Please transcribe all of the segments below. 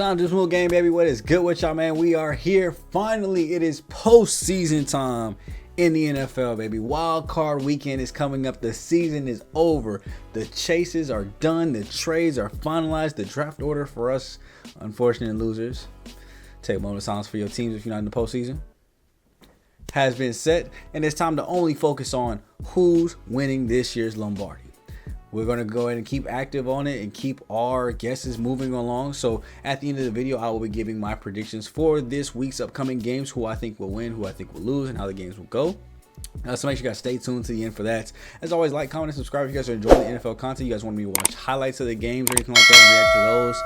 Sean Just Move Game, baby. What is good with y'all, man? We are here. Finally, it is postseason time in the NFL, baby. Wild card weekend is coming up. The season is over. The chases are done. The trades are finalized. The draft order for us, unfortunate losers, take a moment of silence for your teams if you're not in the postseason, has been set. And it's time to only focus on who's winning this year's Lombardi. We're going to go ahead and keep active on it and keep our guesses moving along. So at the end of the video, I will be giving my predictions for this week's upcoming games, who I think will win, who I think will lose, and how the games will go. So make sure you guys stay tuned to the end for that. As always, like, comment, and subscribe if you guys are enjoying the NFL content. You guys want me to watch highlights of the games or anything like that and react to those.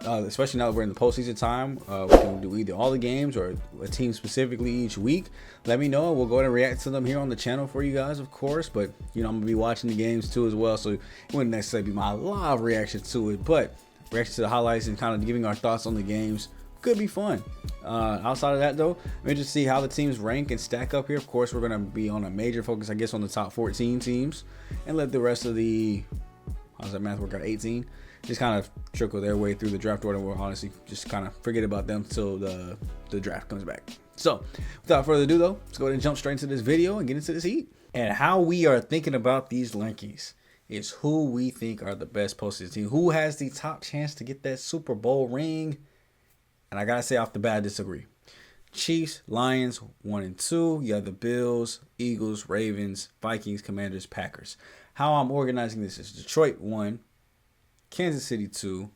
Especially now that we're in the postseason time, we can do either all the games or a team specifically each week. Let me know. We'll go ahead and react to them here on the channel for you guys, of course. But, you know, I'm going to be watching the games too as well. So it wouldn't necessarily be my live reaction to it. But reaction to the highlights and kind of giving our thoughts on the games could be fun. Outside of that, though, I'm interested to see how the teams rank and stack up here. Of course, we're going to be on a major focus, I guess, on the top 14 teams. And let the rest of the, how's that math work out, 18? Just kind of trickle their way through the draft order. We'll honestly just kind of forget about them till the draft comes back. So without further ado, though, let's go ahead and jump straight into this video and get into this heat. And how we are thinking about these rankings is who we think are the best postseason team, who has the top chance to get that Super Bowl ring. And I gotta say off the bat, I disagree. Chiefs, Lions 1 and 2. You have the Bills, Eagles, Ravens, Vikings, Commanders, Packers. How I'm organizing this is Detroit 1, Kansas City 2,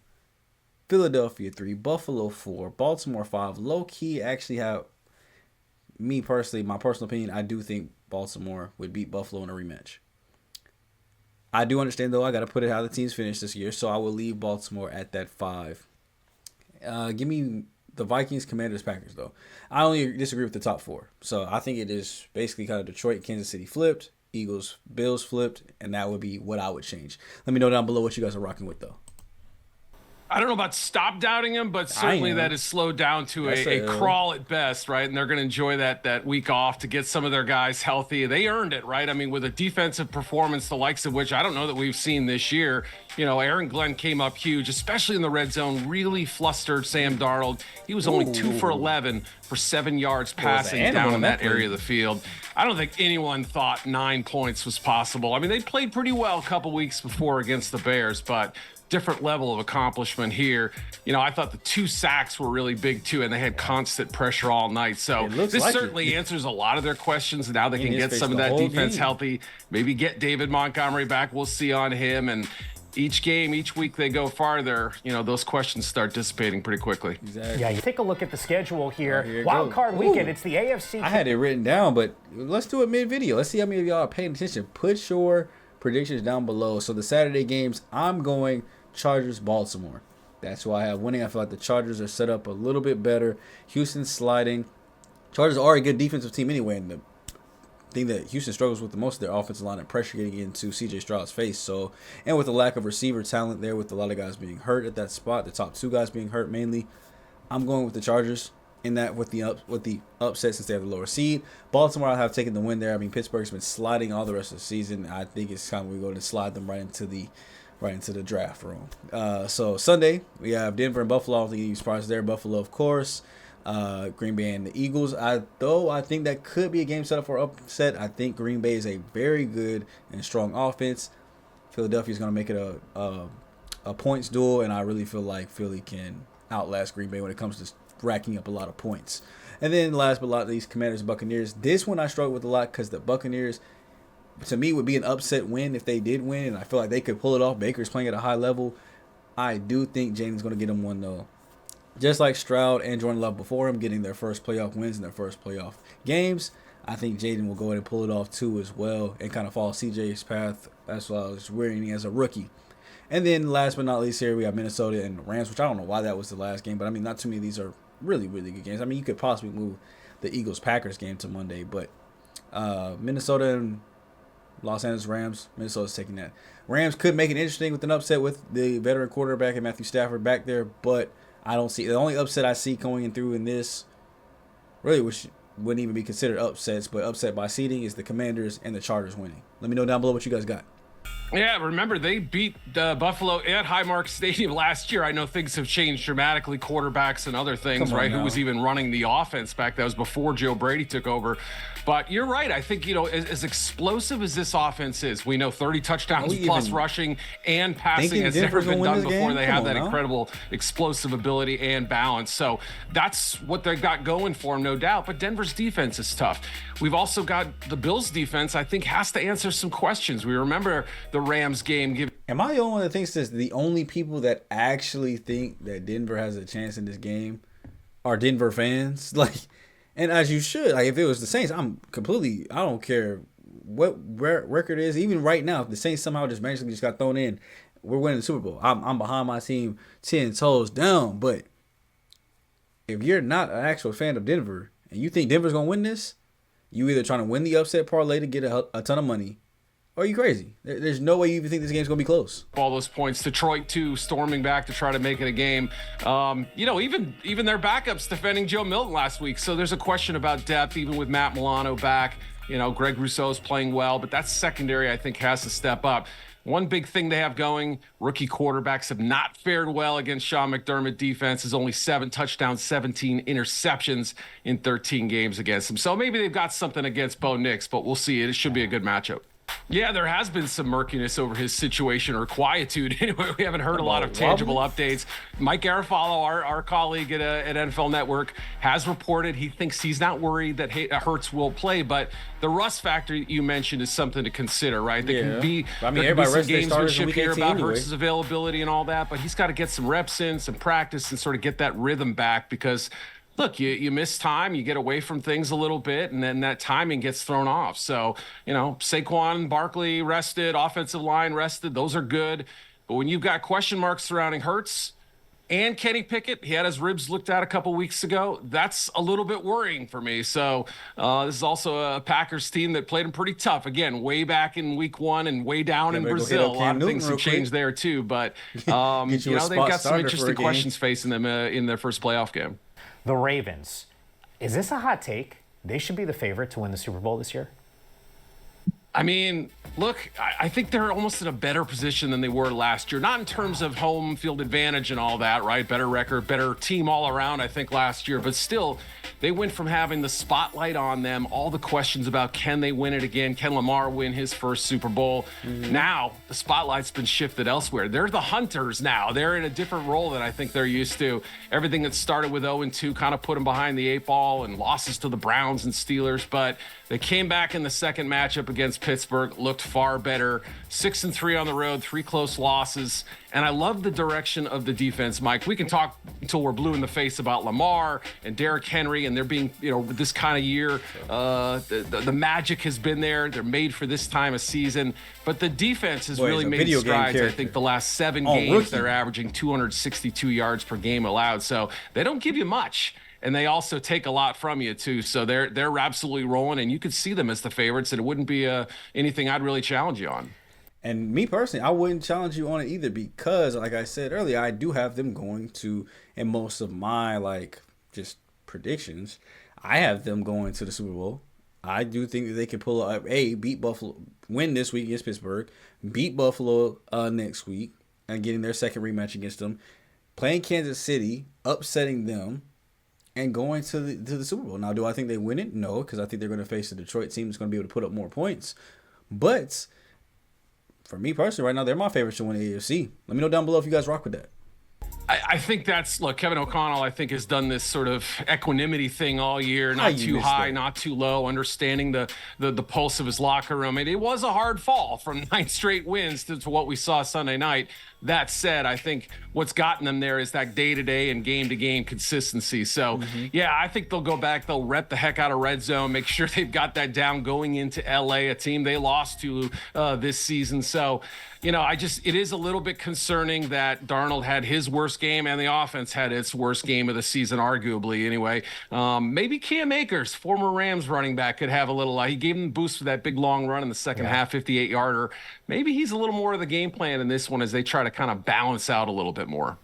Philadelphia 3, Buffalo 4, Baltimore 5. Low key, actually have me personally, my personal opinion, I do think Baltimore would beat Buffalo in a rematch. I do understand, though, I got to put it how the teams finished this year, so I will leave Baltimore at that 5. Give me the Vikings, Commanders, Packers, though. I only disagree with the top 4. So I think it is basically kind of Detroit, Kansas City flipped, Eagles, Bills flipped, and that would be what I would change. Let me know down below what you guys are rocking with, though. I don't know about stop doubting him, but certainly that is slowed down to a crawl at best, right? And they're going to enjoy that week off to get some of their guys healthy. They earned it, right? I mean, with a defensive performance, the likes of which I don't know that we've seen this year. You know, Aaron Glenn came up huge, especially in the red zone, really flustered Sam Darnold. He was only 2 for 11 for 7 yards passing down in that area of the field. I don't think anyone thought 9 points was possible. I mean, they played pretty well a couple weeks before against the Bears, but different level of accomplishment here. You know, I thought the 2 sacks were really big too, and they had constant pressure all night. So this like certainly answers a lot of their questions. Now they can get some of that defense healthy, maybe get David Montgomery back. We'll see on him. And each game, each week they go farther, you know, those questions start dissipating pretty quickly. Exactly. Yeah, you take a look at the schedule here. Wild card weekend, it's the AFC. I had it written down, but let's do it mid-video. Let's see how many of y'all are paying attention. Put your predictions down below. So the Saturday games, I'm going Chargers, Baltimore. That's who I have winning. I feel like the Chargers are set up a little bit better. Houston's sliding. Chargers are a good defensive team anyway, and the thing that Houston struggles with the most of their offensive line and pressure getting into C.J. Stroud's face. So, and with the lack of receiver talent there, with a lot of guys being hurt at that spot, the top 2 guys being hurt mainly, I'm going with the Chargers in that with the upset since they have the lower seed. Baltimore, I have taken the win there. I mean, Pittsburgh's been sliding all the rest of the season. I think it's time we go to slide them right into the draft room. So Sunday we have Denver and Buffalo. I don't think any surprises there. Buffalo, of course. Green Bay and the Eagles. I think that could be a game set up for upset. I think Green Bay is a very good and strong offense. Philadelphia is going to make it a points duel, and I really feel like Philly can outlast Green Bay when it comes to racking up a lot of points. And then last but not least, Commanders and Buccaneers. This one I struggle with a lot because the Buccaneers, to me, would be an upset win if they did win, and I feel like they could pull it off. Baker's playing at a high level. I do think Jaden's going to get him one, though. Just like Stroud and Jordan Love before him, getting their first playoff wins in their first playoff games, I think Jaden will go ahead and pull it off, too, as well, and kind of follow CJ's path as well as winning as a rookie. And then last but not least here, we have Minnesota and Rams, which I don't know why that was the last game, but, I mean, not too many of these are really, really good games. I mean, you could possibly move the Eagles-Packers game to Monday, but Minnesota and Los Angeles Rams, Minnesota's taking that. Rams could make it interesting with an upset with the veteran quarterback and Matthew Stafford back there, but I don't see the only upset I see going through in this, really, which wouldn't even be considered upsets, but upset by seeding, is the Commanders and the Chargers winning. Let me know down below what you guys got. Yeah, remember they beat Buffalo at Highmark Stadium last year. I know things have changed dramatically, quarterbacks and other things, right? Now. Who was even running the offense back? That was before Joe Brady took over. But you're right. I think, as explosive as this offense is, we know 30 touchdowns plus rushing and passing has never been done before. They have that incredible explosive ability and balance. So that's what they've got going for them, no doubt. But Denver's defense is tough. We've also got the Bills' defense, I think, has to answer some questions. We remember the Rams game. Am I the only one that thinks this? The only people that actually think that Denver has a chance in this game are Denver fans? And as you should. If it was the Saints, I don't care what record is. Even right now, if the Saints somehow just magically just got thrown in, we're winning the Super Bowl. I'm behind my team 10 toes down. But if you're not an actual fan of Denver and you think Denver's going to win this, you either trying to win the upset parlay to get a ton of money, or are you crazy? There's no way you even think this game's going to be close. All those points. Detroit, too, storming back to try to make it a game. Even their backups defending Joe Milton last week. So there's a question about depth, even with Matt Milano back. Greg Rousseau's playing well, but that secondary, I think, has to step up. One big thing they have going, rookie quarterbacks have not fared well against Sean McDermott defenses. Only 7 touchdowns, 17 interceptions in 13 games against them. So maybe they've got something against Bo Nix, but we'll see. It should be a good matchup. Yeah, there has been some murkiness over his situation, or quietude. Anyway, we haven't heard a lot of tangible updates. Mike Garafolo, our colleague at NFL Network, has reported he thinks he's not worried that Hurts will play, but the rust factor you mentioned is something to consider, right? There can be some gamesmanship here about Hurts' availability and all that, but he's got to get some reps in, some practice, and sort of get that rhythm back because – look, you miss time, you get away from things a little bit, and then that timing gets thrown off. So, Saquon Barkley rested, offensive line rested. Those are good. But when you've got question marks surrounding Hurts and Kenny Pickett, he had his ribs looked at a couple weeks ago. That's a little bit worrying for me. So this is also a Packers team that played them pretty tough. Again, way back in week 1 and way down in Brazil. A lot of things have changed there too. But, they've got some interesting questions facing them in their first playoff game. The Ravens. Is this a hot take? They should be the favorite to win the Super Bowl this year. I mean, look, I think they're almost in a better position than they were last year. Not in terms of home field advantage and all that, right? Better record, better team all around, I think, last year. But still, they went from having the spotlight on them, all the questions about can they win it again? Can Lamar win his first Super Bowl? Mm-hmm. Now, the spotlight's been shifted elsewhere. They're the hunters now. They're in a different role than I think they're used to. Everything that started with 0-2 kind of put them behind the 8 ball and losses to the Browns and Steelers. But they came back in the second matchup against Pittsburgh, looked far better. 6-3 on the road, 3 close losses. And I love the direction of the defense, Mike. We can talk until we're blue in the face about Lamar and Derrick Henry and there being, this kind of year. The magic has been there. They're made for this time of season. But the defense has really made strides. I think the last 7 games, they're averaging 262 yards per game allowed. So they don't give you much. And they also take a lot from you, too. So they're absolutely rolling, and you could see them as the favorites, and it wouldn't be anything I'd really challenge you on. And me personally, I wouldn't challenge you on it either because, like I said earlier, I do have them going to, in most of my, just predictions, I have them going to the Super Bowl. I do think that they can pull up, beat Buffalo, win this week against Pittsburgh, beat Buffalo next week, and getting their second rematch against them, playing Kansas City, upsetting them, and going to the Super Bowl. Now, do I think they win it? No, because I think they're going to face a Detroit team that's going to be able to put up more points. But for me personally, right now, they're my favorites to win the AFC. Let me know down below if you guys rock with that. I think Kevin O'Connell, I think, has done this sort of equanimity thing all year, not too high, not too low, understanding the pulse of his locker room. And it was a hard fall from 9 straight wins to what we saw Sunday night. That said, I think what's gotten them there is that day-to-day and game-to-game consistency. So, I think they'll go back. They'll rep the heck out of red zone, make sure they've got that down going into L.A., a team they lost to this season. So, it is a little bit concerning that Darnold had his worst game and the offense had its worst game of the season, arguably, anyway. Maybe Cam Akers, former Rams running back, could have a little he gave him a boost for that big long run in the second half, 58-yarder. Maybe he's a little more of the game plan in this one as they try to kind of balance out a little bit more.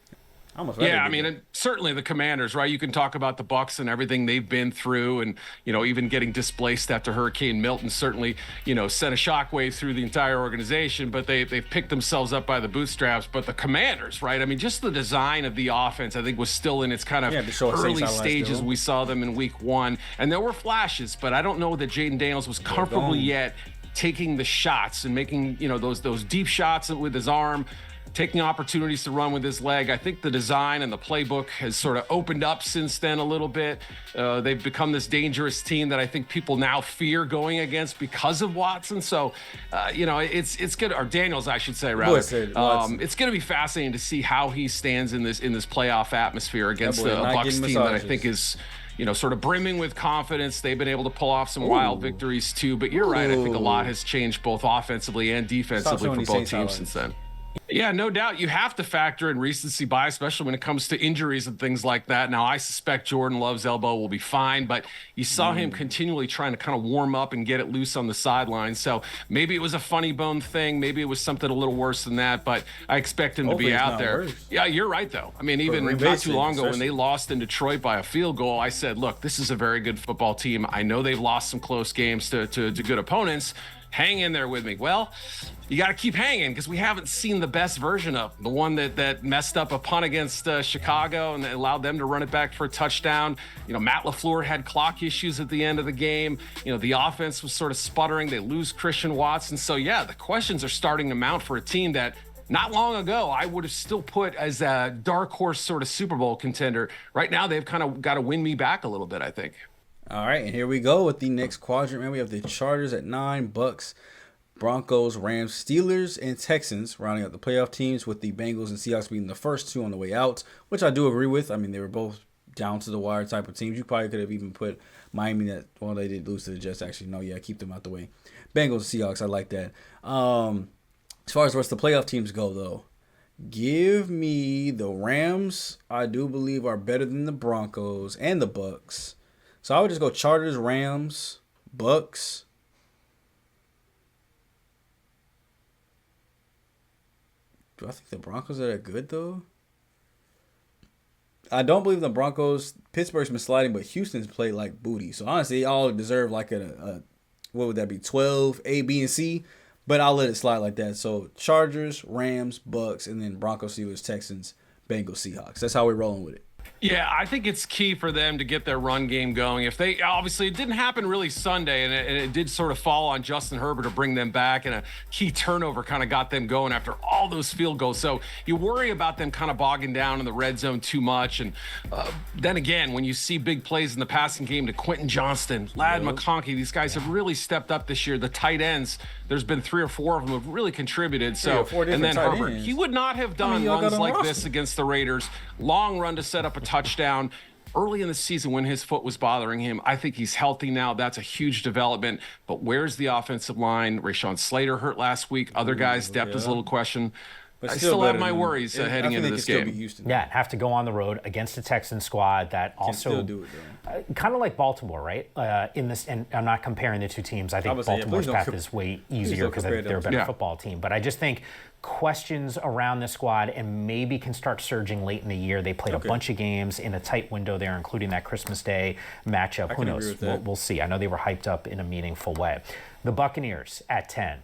Yeah, I mean, certainly the Commanders, right? You can talk about the Bucs and everything they've been through, and even getting displaced after Hurricane Milton certainly sent a shockwave through the entire organization. But they've picked themselves up by the bootstraps. But the Commanders, right? I mean, just the design of the offense, I think, was still in its kind of early stages. We saw them in Week 1, and there were flashes, but I don't know that Jayden Daniels was comfortable yet taking the shots and making those deep shots with his arm, taking opportunities to run with his leg. I think the design and the playbook has sort of opened up since then a little bit. They've become this dangerous team that I think people now fear going against because of Watson. So, it's good. Or Daniels, I should say, rather. It's going to be fascinating to see how he stands in this playoff atmosphere against a Bucs team that I think is sort of brimming with confidence. They've been able to pull off some wild victories too. But you're right. I think a lot has changed both offensively and defensively for both teams since then. Yeah, no doubt. You have to factor in recency bias, especially when it comes to injuries and things like that. Now, I suspect Jordan Love's elbow will be fine, but you saw him continually trying to kind of warm up and get it loose on the sideline. So maybe it was a funny bone thing. Maybe it was something a little worse than that, but I expect him to be out there. Worse. Yeah, you're right, though. I mean, even not too long ago when they lost in Detroit by a field goal, I said, look, this is a very good football team. I know they've lost some close games to good opponents. Hang in there with me. Well, you got to keep hanging because we haven't seen the best version of the one that messed up a punt against Chicago and allowed them to run it back for a touchdown. Matt LaFleur had clock issues at the end of the game. The offense was sort of sputtering. They lose Christian Watson. So, yeah, the questions are starting to mount for a team that not long ago I would have still put as a dark horse sort of Super Bowl contender. Right now, they've kind of got to win me back a little bit, I think. All right, and here we go with the next quadrant, man. We have the Chargers at 9, Bucks, Broncos, Rams, Steelers, and Texans rounding out the playoff teams, with the Bengals and Seahawks being the first two on the way out, which I do agree with. I mean, they were both down to the wire type of teams. You probably could have even put Miami they did lose to the Jets. Actually, no, yeah, keep them out the way. Bengals, Seahawks, I like that. As far as the rest of the playoff teams go, though, give me the Rams. I do believe are better than the Broncos and the Bucks. So I would just go Chargers, Rams, Bucks. Do I think the Broncos are that good, though? I don't believe the Broncos. Pittsburgh's been sliding, but Houston's played like booty. So honestly, they all deserve like a what would that be, 12, A, B, and C. But I'll let it slide like that. So Chargers, Rams, Bucks, and then Broncos, Steelers, Texans, Bengals, Seahawks. That's how we're rolling with it. Yeah, I think it's key for them to get their run game going. If they obviously, it didn't happen really Sunday, and it did sort of fall on Justin Herbert to bring them back, and a key turnover kind of got them going after all those field goals. So you worry about them kind of bogging down in the red zone too much. And then again, when you see big plays in the passing game to Quentin Johnston, Ladd McConkey, these guys have really stepped up this year. The tight ends, there's been 3 or 4 of them who have really contributed. So, and then Herbert, he would not have done runs like this against the Raiders. Long run to set up a touchdown early in the season when his foot was bothering him. I think he's healthy now. That's a huge development. But where's the offensive line? Rashawn Slater hurt last week. Other guys, depth is a little question. But I still have my worries heading into this game. Yeah, have to go on the road against a Texan squad that also kind of like Baltimore, right? In this, and I'm not comparing the two teams. I think Baltimore's path is way easier because they're a better football team. But I just think questions around the squad and maybe can start surging late in the year. They played a bunch of games in a tight window there, including that Christmas Day matchup. Who knows? We'll see. I know they were hyped up in a meaningful way. The Buccaneers at 10.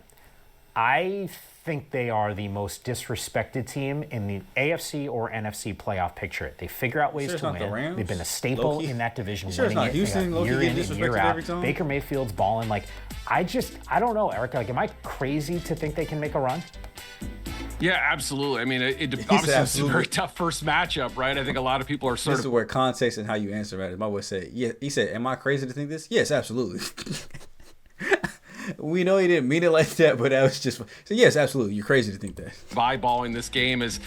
I think they are the most disrespected team in the AFC or NFC playoff picture. They figure out ways to win. They've been a staple in that division, winning it year in and year out. Baker Mayfield's balling. I don't know, Eric. Am I crazy to think they can make a run? Yeah, absolutely. I mean, obviously it's a very tough first matchup, right? I think a lot of people are This is where context and how you answer it. My boy said, yeah. He said, am I crazy to think this? Yes, absolutely. We know he didn't mean it like that, but that was just so. Yes, absolutely. You're crazy to think that. Eyeballing this game as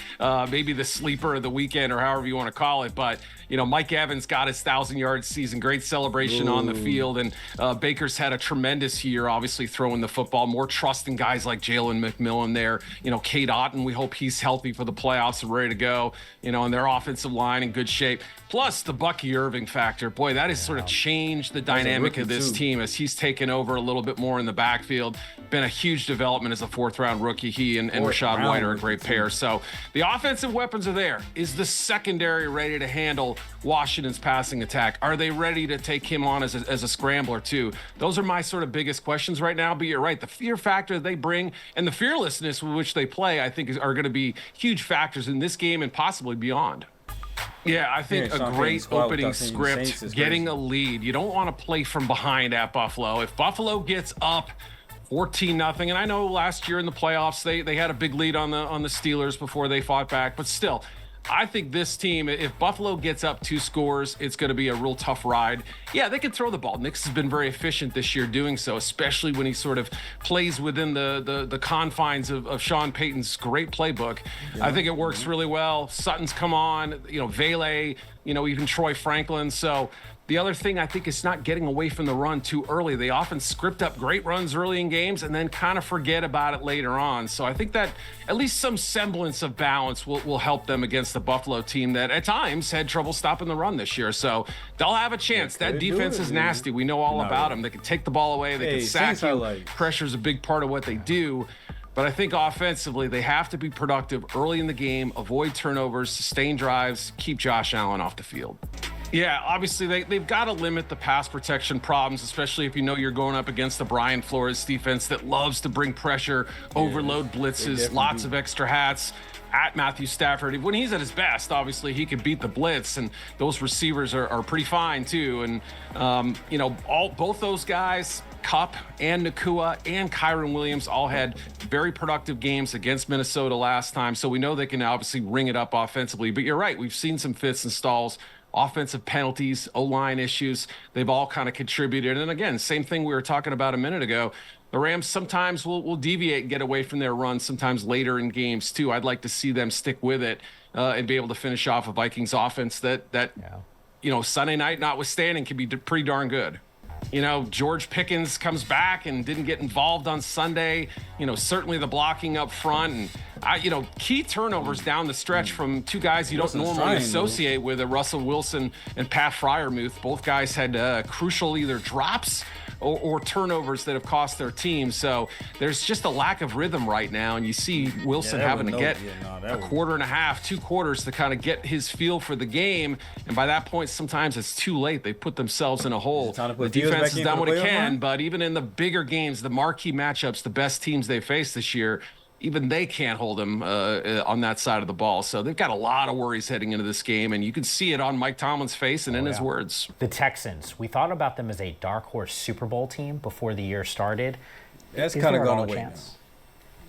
maybe the sleeper of the weekend or however you want to call it. But, Mike Evans got his 1,000-yard season. Great celebration on the field. And Baker's had a tremendous year, obviously throwing the football. More trust in guys like Jalen McMillan there. Cade Otton, we hope he's healthy for the playoffs and ready to go. And their offensive line in good shape. Plus the Bucky Irving factor. Boy, that has sort of changed the dynamic of this team as he's taken over a little bit more in the backfield. Been a huge development as a 4th-round rookie. He and Rachaad White are a great pair. So the offensive weapons are there. Is the secondary ready to handle Washington's passing attack? Are they ready to take him on as a scrambler too? Those are my sort of biggest questions right now. But you're right. The fear factor they bring and the fearlessness with which they play, I think, are going to be huge factors in this game and possibly beyond. Yeah, I think a great opening script, getting a lead. You don't want to play from behind at Buffalo. If Buffalo gets up 14-0, and I know last year in the playoffs they had a big lead on the Steelers before they fought back, but still, I think this team, if Buffalo gets up 2 scores, it's going to be a real tough ride. Yeah, they can throw the ball. Nix has been very efficient this year doing so, especially when he sort of plays within the confines of Sean Payton's great playbook. Yeah. I think it works really well. Sutton's come on, Vele, even Troy Franklin. So the other thing I think is not getting away from the run too early. They often script up great runs early in games and then kind of forget about it later on. So I think that at least some semblance of balance will help them against the Buffalo team that at times had trouble stopping the run this year. So they'll have a chance. That defense is nasty. We know all about them. They can take the ball away. They can sack you. Pressure's a big part of what they do. But I think offensively, they have to be productive early in the game, avoid turnovers, sustain drives, keep Josh Allen off the field. Yeah, obviously they've got to limit the pass protection problems, especially if you're going up against the Brian Flores defense that loves to bring pressure, overload blitzes, lots of extra hats at Matthew Stafford. When he's at his best, obviously he can beat the blitz, and those receivers are pretty fine too. And both those guys, Kupp and Nacua and Kyren Williams, all had very productive games against Minnesota last time, so we know they can obviously ring it up offensively. But you're right, we've seen some fits and stalls. Offensive penalties, O-line issues, they've all kind of contributed. And again, same thing we were talking about a minute ago. The Rams sometimes will deviate and get away from their run, sometimes later in games too. I'd like to see them stick with it and be able to finish off a Vikings offense that Sunday night notwithstanding can be pretty darn good. George Pickens comes back and didn't get involved on Sunday. Certainly the blocking up front and key turnovers down the stretch from 2 guys you don't normally associate with Russell Wilson and Pat Freiermuth. Both guys had crucial either drops or turnovers that have cost their team. So there's just a lack of rhythm right now. And you see Wilson having to get a quarter and a half, 2 quarters to kind of get his feel for the game. And by that point, sometimes it's too late. They put themselves in a hole. The defense has done what it can, but even in the bigger games, the marquee matchups, the best teams they face this year, even they can't hold them on that side of the ball. So they've got a lot of worries heading into this game, and you can see it on Mike Tomlin's face and in his words. The Texans, we thought about them as a dark horse Super Bowl team before the year started. That's kind of gone away now.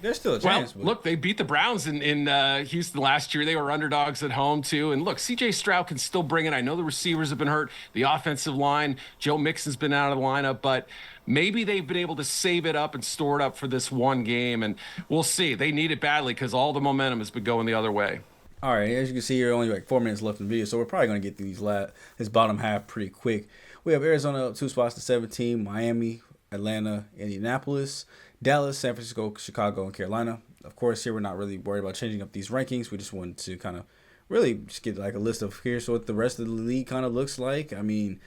There's still a chance. Well, look, they beat the Browns in Houston last year. They were underdogs at home, too. And look, C.J. Stroud can still bring it. I know the receivers have been hurt. The offensive line, Joe Mixon's been out of the lineup. But maybe they've been able to save it up and store it up for this one game. And we'll see. They need it badly because all the momentum has been going the other way. All right, as you can see here, only like 4 minutes left in the video. So we're probably going to get through this bottom half pretty quick. We have Arizona up 2 spots to 17, Miami, Atlanta, Indianapolis, Dallas, San Francisco, Chicago, and Carolina. Of course, here we're not really worried about changing up these rankings. We just wanted to kind of really just get like a list of here's what the rest of the league kind of looks like. I mean,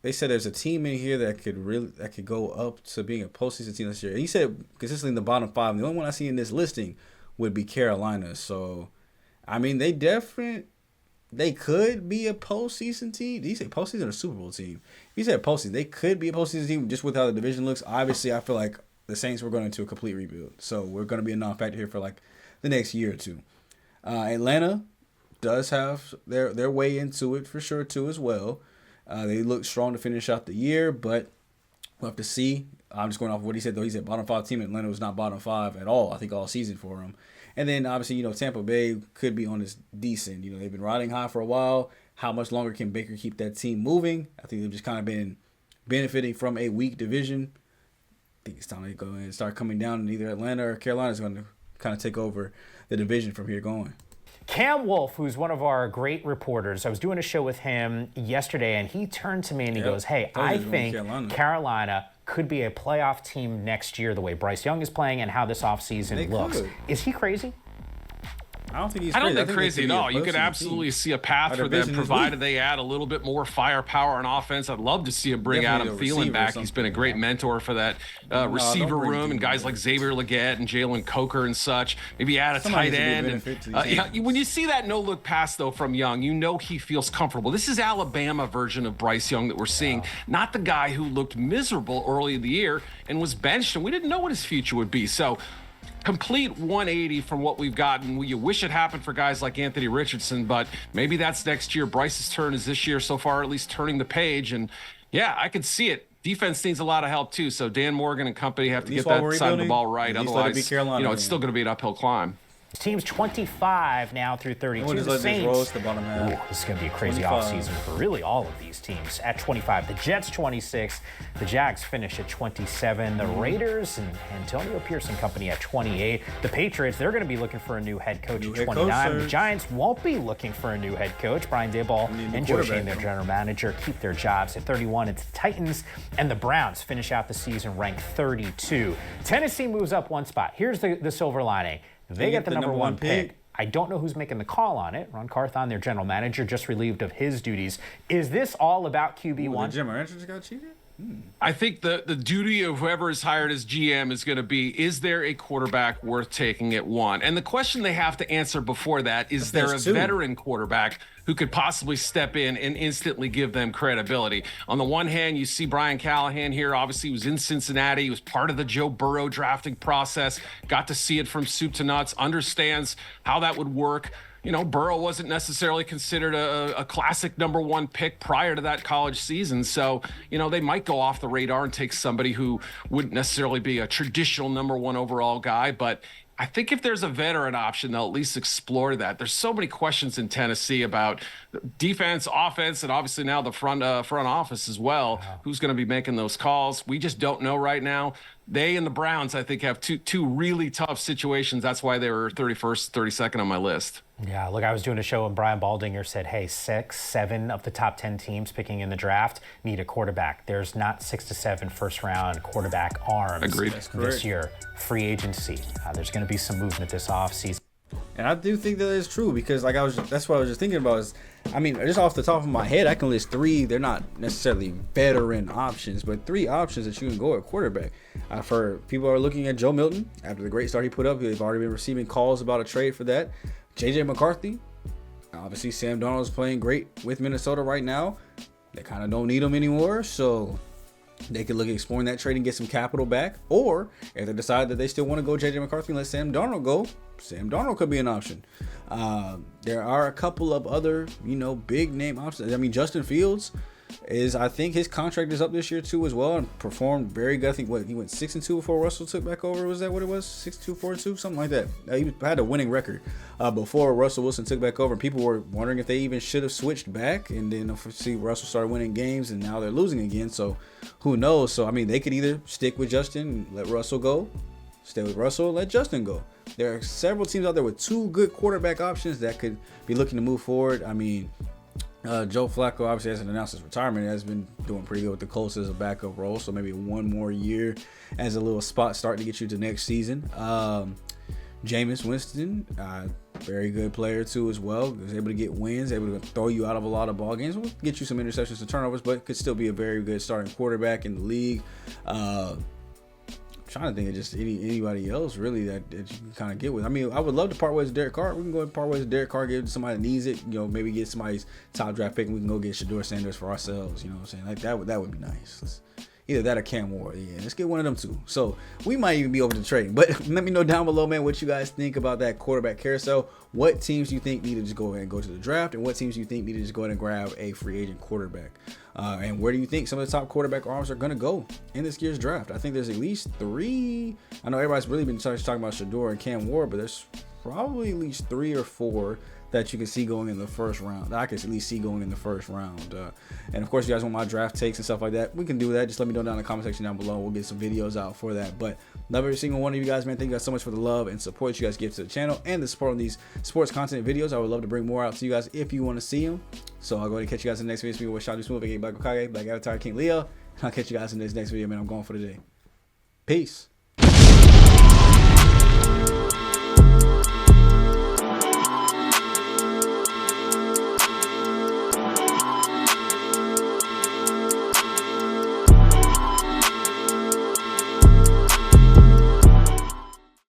they said there's a team in here that could go up to being a postseason team this year. And he said consistently in the bottom 5. And the only one I see in this listing would be Carolina. So, I mean, they could be a postseason team. Did he say postseason or Super Bowl team? He said postseason. They could be a postseason team just with how the division looks. Obviously, I feel like the Saints were going into a complete rebuild. So we're going to be a non-factor here for like the next year or two. Atlanta does have their way into it for sure too as well. They look strong to finish out the year, but we'll have to see. I'm just going off of what he said, though. He said bottom 5 team. Atlanta was not bottom 5 at all, I think, all season for him. And then, obviously, Tampa Bay could be on this decent. They've been riding high for a while. How much longer can Baker keep that team moving? I think they've just kind of been benefiting from a weak division. I think it's time to go and start coming down, and either Atlanta or Carolina is going to kind of take over the division from here going. Cam Wolfe, who's one of our great reporters, I was doing a show with him yesterday, and he turned to me and he goes, hey, I think Carolina could be a playoff team next year the way Bryce Young is playing and how this offseason looks. Is he crazy? I don't think he's. I don't think crazy at all. You could absolutely see a path for them, provided they add a little bit more firepower on offense. I'd love to see him bring Adam Thielen back. He's been a great mentor for that receiver room, and guys like Xavier Legette and Jalen Coker and such. Maybe add a tight end. When you see that no-look pass though from Young, you know he feels comfortable. This is Alabama version of Bryce Young that we're seeing, not the guy who looked miserable early in the year and was benched, and we didn't know what his future would be. So. Complete 180 from what we've gotten. You wish it happened for guys like Anthony Richardson, but maybe that's next year. Bryce's turn is this year so far, at least turning the page. And yeah, I could see it. Defense needs a lot of help too. So Dan Morgan and company have to get that side of the ball right. Otherwise, it's still going to be an uphill climb. Teams 25 now through 32. The Saints. This is going to be a crazy offseason for really all of these teams. At 25, the Jets 26. The Jags finish at 27. The Raiders and Antonio Pierce and company at 28. The Patriots, they're going to be looking for a new head coach at 29. The Giants won't be looking for a new head coach. Brian Daboll and Joe Schoen, their general manager, keep their jobs. At 31, it's the Titans. And the Browns finish out the season ranked 32. Tennessee moves up one spot. Here's the silver lining. They get the number one pick. I don't know who's making the call on it. Ron Carthon, their general manager, just relieved of his duties. Is this all about QB1? Jim Rancher just got cheated? I think the duty of whoever is hired as GM is going to be, is there a quarterback worth taking at 1? And the question they have to answer before that is, there a veteran quarterback who could possibly step in and instantly give them credibility? On the one hand, you see Brian Callahan here. Obviously, he was in Cincinnati. He was part of the Joe Burrow drafting process, got to see it from soup to nuts, understands how that would work. You know, Burrow wasn't necessarily considered a classic number one pick prior to that college season. So, you know, they might go off the radar and take somebody who wouldn't necessarily be a traditional number one overall guy. But I think if there's a veteran option, they'll at least explore that. There's so many questions in Tennessee about defense, offense, and obviously now the front office as well. Wow. Who's going to be making those calls? We just don't know right now. They and the Browns, I think, have two really tough situations. That's why they were 31st, 32nd on my list. Yeah, look, I was doing a show and Brian Baldinger said, hey, 6, 7 of the top 10 teams picking in the draft need a quarterback. There's not 6 to 7 first-round quarterback arms this year. Free agency. There's going to be some movement this offseason. And I do think that is true because, like, that's what I was just thinking about is, I mean, just off the top of my head, I can list 3. They're not necessarily veteran options, but 3 options that you can go at quarterback. I've heard people are looking at Joe Milton after the great start he put up. They've already been receiving calls about a trade for that. J.J. McCarthy. Obviously, Sam Darnold's playing great with Minnesota right now. They kind of don't need him anymore, so they could look at exploring that trade and get some capital back. Or if they decide that they still want to go J.J. McCarthy and let Sam Darnold go, Sam Darnold could be an option. There are a couple of other, big name options. I mean, Justin Fields I think his contract is up this year too as well, and performed very good. I think he went 6-2 before Russell took back over. Was that what it was? 6-2, 4-2, something like that. He had a winning record before Russell Wilson took back over. People were wondering if they even should have switched back, and then see Russell started winning games, and now they're losing again. So who knows? So I mean, they could either stick with Justin and let Russell go, stay with Russell, and let Justin go. There are several teams out there with 2 good quarterback options that could be looking to move forward. I mean, Joe Flacco obviously hasn't announced his retirement. He has been doing pretty good with the Colts as a backup role, so maybe 1 more year as a little spot start to get you to next season. Jameis Winston, very good player too as well. He was able to get wins, able to throw you out of a lot of ball games. Will get you some interceptions and turnovers, but could still be a very good starting quarterback in the league. Trying to think of just anybody else really that you can kind of get with. I mean, I would love to part ways with Derek Carr. We can go and part ways with Derek Carr, give it to somebody that needs it. Maybe get somebody's top draft pick, and we can go get Shedeur Sanders for ourselves. You know what I'm saying? Like that would be nice. Either that or Cam Ward. Yeah, let's get one of them two. So we might even be over to trading. But let me know down below, man, what you guys think about that quarterback carousel. What teams you think need to just go ahead and go to the draft, and what teams you think need to just go ahead and grab a free agent quarterback. And where do you think some of the top quarterback arms are going to go in this year's draft? I think there's at least 3. I know everybody's really been talking about Shedeur and Cam Ward, but there's probably at least 3 or 4 that you can see going in the first round. I can at least see going in the first round. And of course, if you guys want my draft takes and stuff like that, we can do that. Just let me know down in the comment section down below. We'll get some videos out for that. But love every single one of you guys, man. Thank you guys so much for the love and support that you guys give to the channel and the support on these sports content videos. I would love to bring more out to you guys if you want to see them. So I'll go ahead and catch you guys in the next video. Speaking with Shadu Smooth, aka Black Okage, Black Avatar, King Leo. And I'll catch you guys in this next video, man. I'm going for the day. Peace.